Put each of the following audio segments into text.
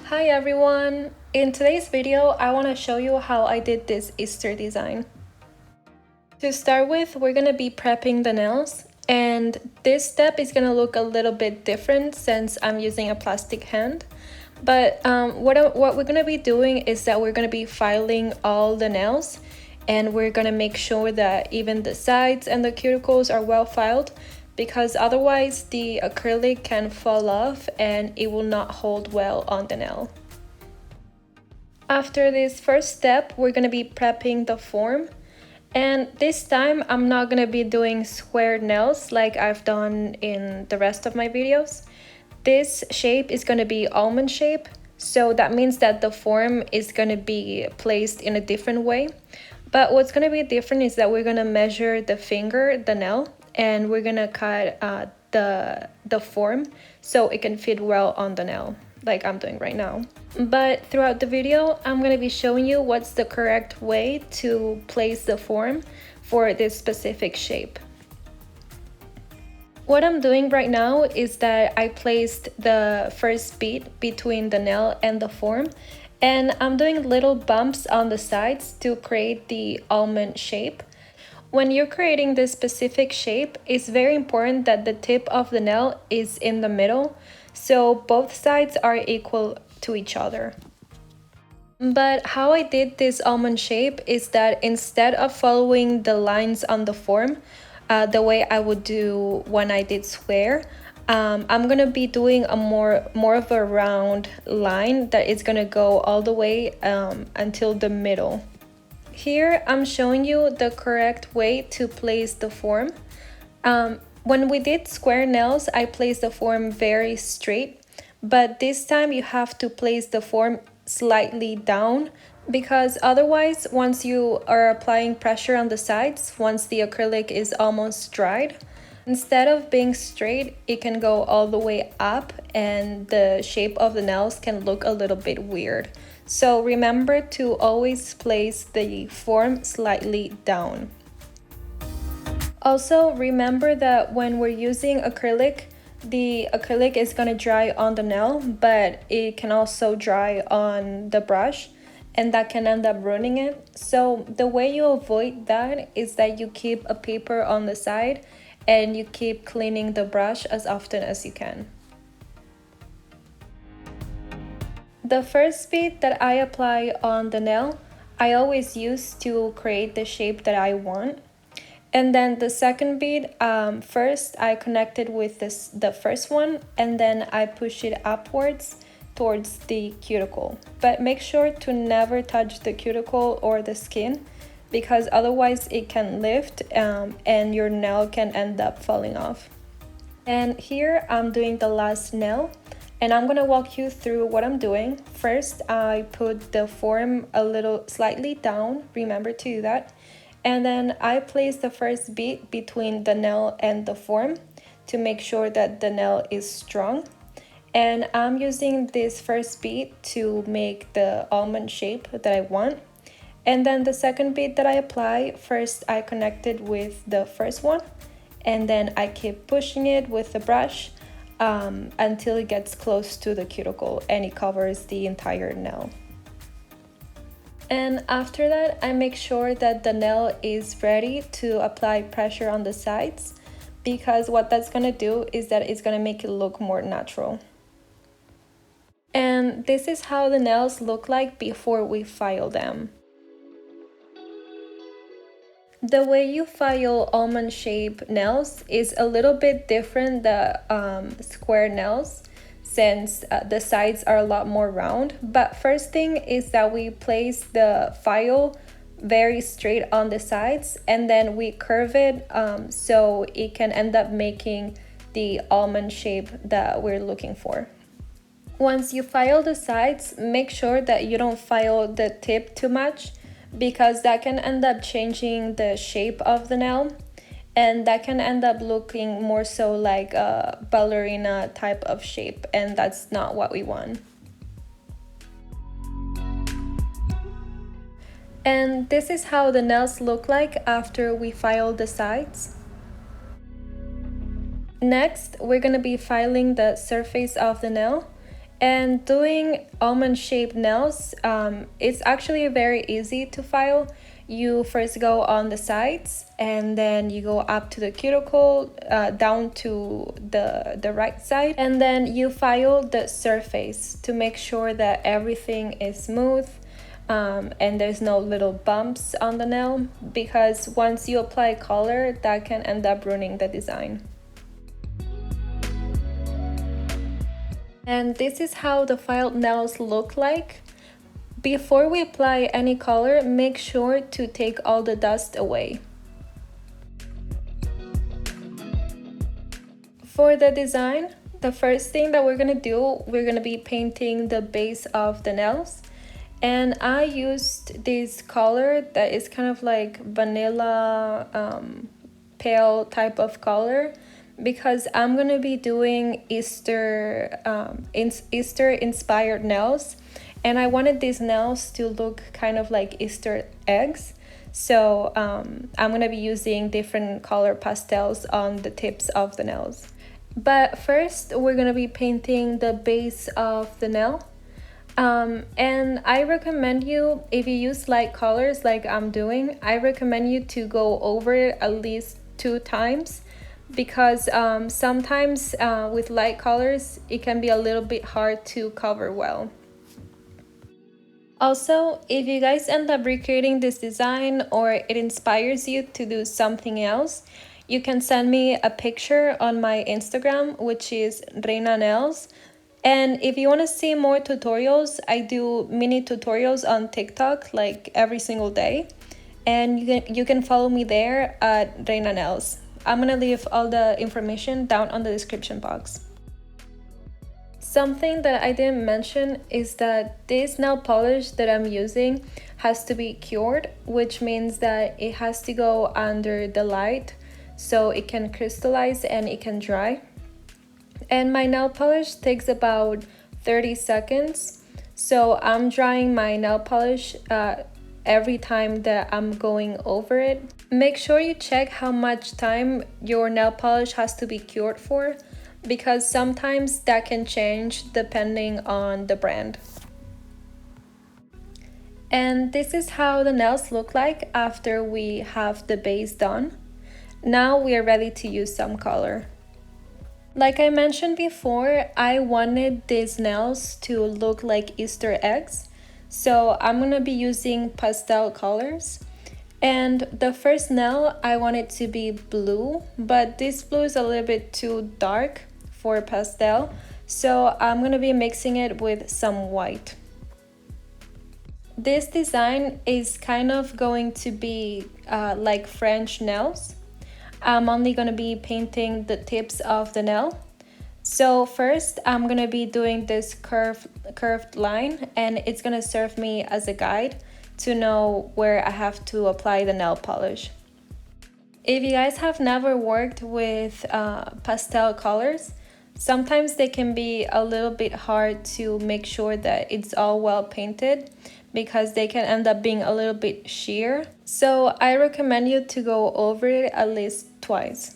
Hi everyone! In today's video, I want to show you how I did this Easter design. To start with, we're going to be prepping the nails, and this step is going to look a little bit different since I'm using a plastic hand. But what we're going to be doing is that we're going to be filing all the nails, and we're going to make sure that even the sides and the cuticles are well filed, because otherwise the acrylic can fall off and it will not hold well on the nail. After this first step, we're going to be prepping the form, and this time I'm not going to be doing square nails like I've done in the rest of my videos. This shape is going to be almond shape, so that means that the form is going to be placed in a different way. But what's going to be different is that we're going to measure the finger, the nail, and we're going to cut the form so it can fit well on the nail, like I'm doing right now. But throughout the video, I'm going to be showing you what's the correct way to place the form for this specific shape. What I'm doing right now is that I placed the first bead between the nail and the form, and I'm doing little bumps on the sides to create the almond shape. When you're creating this specific shape, it's very important that the tip of the nail is in the middle, so both sides are equal to each other. But how I did this almond shape is that instead of following the lines on the form, the way I would do when I did square, I'm gonna be doing a more of a round line that is gonna go all the way until the middle. Here I'm showing you the correct way to place the form. When we did square nails, I placed the form very straight, but this time you have to place the form slightly down, because otherwise, once you are applying pressure on the sides, once the acrylic is almost dried, instead of being straight, it can go all the way up and the shape of the nails can look a little bit weird. So remember to always place the form slightly down. Also, remember that when we're using acrylic, the acrylic is going to dry on the nail, but it can also dry on the brush, and that can end up ruining it. So the way you avoid that is that you keep a paper on the side and you keep cleaning the brush as often as you can. The first bead that I apply on the nail, I always use to create the shape that I want. And then the second bead, first I connected with the first one, and then I push it upwards towards the cuticle. But make sure to never touch the cuticle or the skin, because otherwise it can lift and your nail can end up falling off. And here I'm doing the last nail, and I'm gonna walk you through what I'm doing. First, I put the form a little slightly down, remember to do that. And then I place the first bead between the nail and the form to make sure that the nail is strong. And I'm using this first bead to make the almond shape that I want. And then the second bead that I apply, first I connect it with the first one, and then I keep pushing it with the brush until it gets close to the cuticle and it covers the entire nail. And after that, I make sure that the nail is ready to apply pressure on the sides, because what that's gonna do is that it's gonna make it look more natural. And this is how the nails look like before we file them. The way you file almond shape nails is a little bit different than square nails, since the sides are a lot more round. But first thing is that we place the file very straight on the sides, and then we curve it so it can end up making the almond shape that we're looking for. Once you file the sides, make sure that you don't file the tip too much, because that can end up changing the shape of the nail, and that can end up looking more so like a ballerina type of shape, and that's not what we want. And this is how the nails look like after we file the sides. Next, we're going to be filing the surface of the nail, And doing almond shaped nails, it's actually very easy to file. You first go on the sides and then you go up to the cuticle, down to the right side, and then you file the surface to make sure that everything is smooth, and there's no little bumps on the nail, because once you apply color, that can end up ruining the design. And this is how the filed nails look like. Before we apply any color, make sure to take all the dust away. For the design, the first thing that we're gonna do, we're gonna be painting the base of the nails. And I used this color that is kind of like vanilla, pale type of color, because I'm gonna be doing Easter inspired nails, and I wanted these nails to look kind of like Easter eggs. So I'm gonna be using different color pastels on the tips of the nails. But first, we're gonna be painting the base of the nail. And I recommend you, if you use light colors like I'm doing, I recommend you to go over it at least 2 times, because sometimes with light colors, it can be a little bit hard to cover well. Also, if you guys end up recreating this design or it inspires you to do something else, you can send me a picture on my Instagram, which is Reina Nails. And if you want to see more tutorials, I do mini tutorials on TikTok like every single day. And you can follow me there at Reina Nails. I'm going to leave all the information down on the description box. Something that I didn't mention is that this nail polish that I'm using has to be cured, which means that it has to go under the light so it can crystallize and it can dry. And my nail polish takes about 30 seconds, so I'm drying my nail polish every time that I'm going over it. Make sure you check how much time your nail polish has to be cured for, because sometimes that can change depending on the brand. And this is how the nails look like after we have the base done. Now we are ready to use some color. Like I mentioned before, I wanted these nails to look like Easter eggs, so I'm gonna be using pastel colors. And the first nail, I want it to be blue, but this blue is a little bit too dark for pastel, so I'm gonna be mixing it with some white. This design is kind of going to be like French nails. I'm only going to be painting the tips of the nail. So first I'm going to be doing this curved line, and it's going to serve me as a guide to know where I have to apply the nail polish. If you guys have never worked with pastel colors, sometimes they can be a little bit hard to make sure that it's all well painted, because they can end up being a little bit sheer. So I recommend you to go over it at least twice.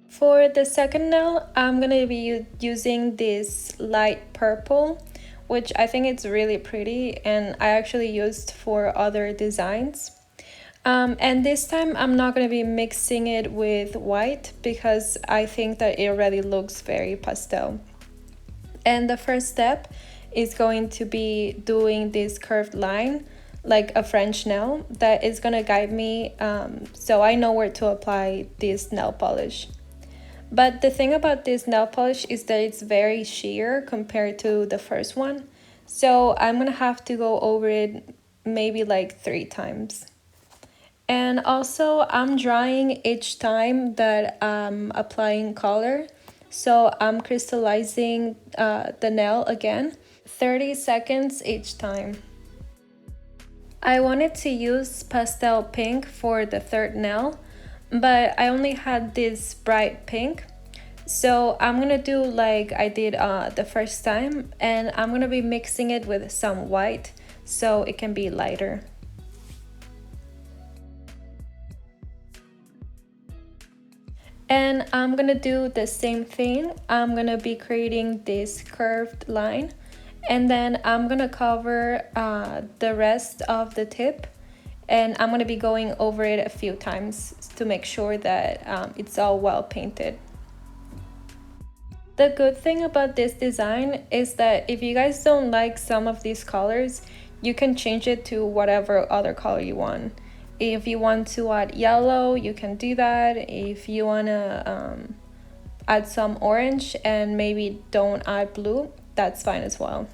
For the second nail, I'm gonna be using this light purple, which I think it's really pretty and I actually used for other designs. And this time I'm not gonna be mixing it with white, because I think that it already looks very pastel. And the first step is going to be doing this curved line like a French nail that is going to guide me, so I know where to apply this nail polish. But the thing about this nail polish is that it's very sheer compared to the first one, so I'm going to have to go over it maybe like 3 times. And also I'm drying each time that I'm applying color, so I'm crystallizing the nail again, 30 seconds each time. I wanted to use pastel pink for the third nail, but I only had this bright pink. So I'm gonna do like I did the first time, and I'm gonna be mixing it with some white so it can be lighter. And I'm gonna do the same thing. I'm gonna be creating this curved line. And then I'm gonna cover the rest of the tip, and I'm gonna be going over it a few times to make sure that it's all well painted. The good thing about this design is that if you guys don't like some of these colors, you can change it to whatever other color you want. If you want to add yellow, you can do that. If you want to add some orange and maybe don't add blue, that's fine as well.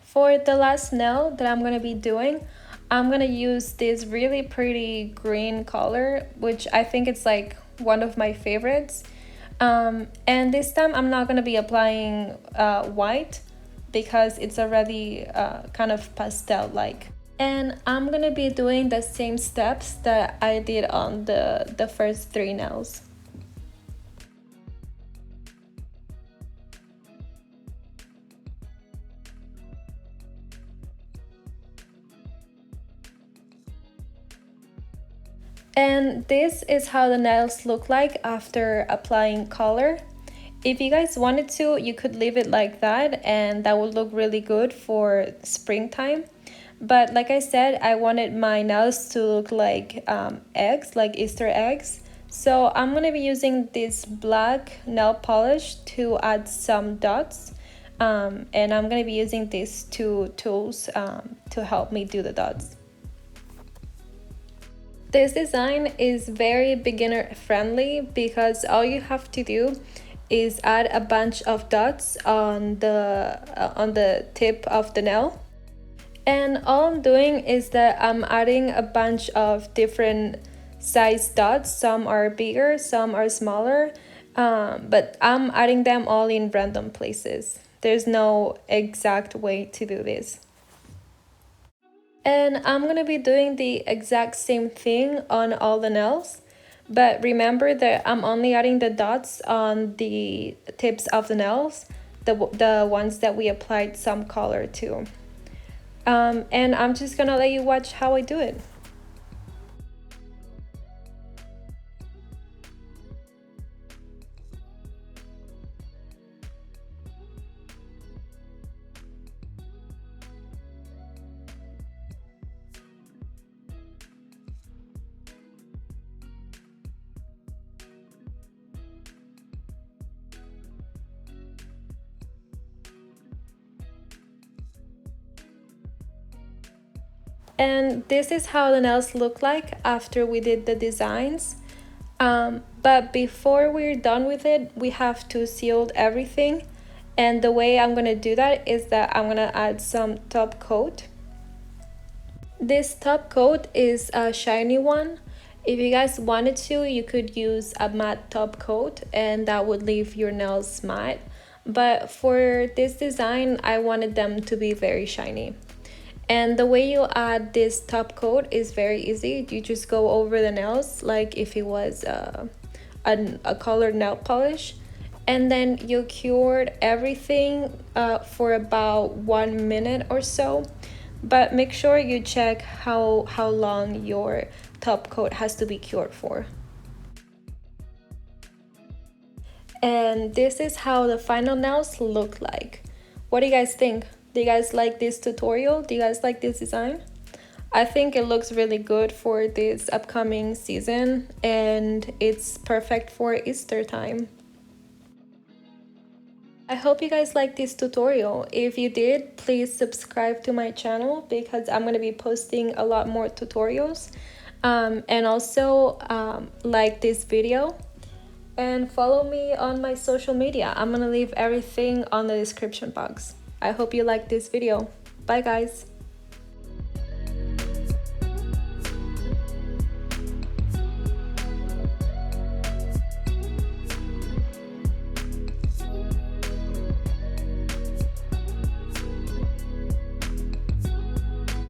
For the last nail that I'm going to be doing, I'm going to use this really pretty green color, which I think it's like one of my favorites. And this time I'm not going to be applying white because it's already kind of pastel-like. And I'm going to be doing the same steps that I did on the first 3 nails. And this is how the nails look like after applying color. If you guys wanted to, you could leave it like that and that would look really good for springtime. But like I said, I wanted my nails to look like eggs, like Easter eggs. So I'm going to be using this black nail polish to add some dots. And I'm going to be using these 2 tools to help me do the dots. This design is very beginner friendly because all you have to do is add a bunch of dots on the tip of the nail. And all I'm doing is that I'm adding a bunch of different size dots. Some are bigger, some are smaller, but I'm adding them all in random places. There's no exact way to do this. And I'm going to be doing the exact same thing on all the nails. But remember that I'm only adding the dots on the tips of the nails, the ones that we applied some color to. And I'm just going to let you watch how I do it. And this is how the nails look like after we did the designs. But before we're done with it, we have to seal everything. And the way I'm gonna do that is that I'm gonna add some top coat. This top coat is a shiny one. If you guys wanted to, you could use a matte top coat and that would leave your nails matte. But for this design, I wanted them to be very shiny. And the way you add this top coat is very easy. You just go over the nails like if it was a colored nail polish. And then you cured everything for about 1 minute or so. But make sure you check how long your top coat has to be cured for. And this is how the final nails look like. What do you guys think? Do you guys like this tutorial? Do you guys like this design? I think it looks really good for this upcoming season and it's perfect for Easter time. I hope you guys liked this tutorial. If you did, please subscribe to my channel because I'm going to be posting a lot more tutorials. And also like this video and follow me on my social media. I'm going to leave everything on the description box. I hope you liked this video. Bye guys!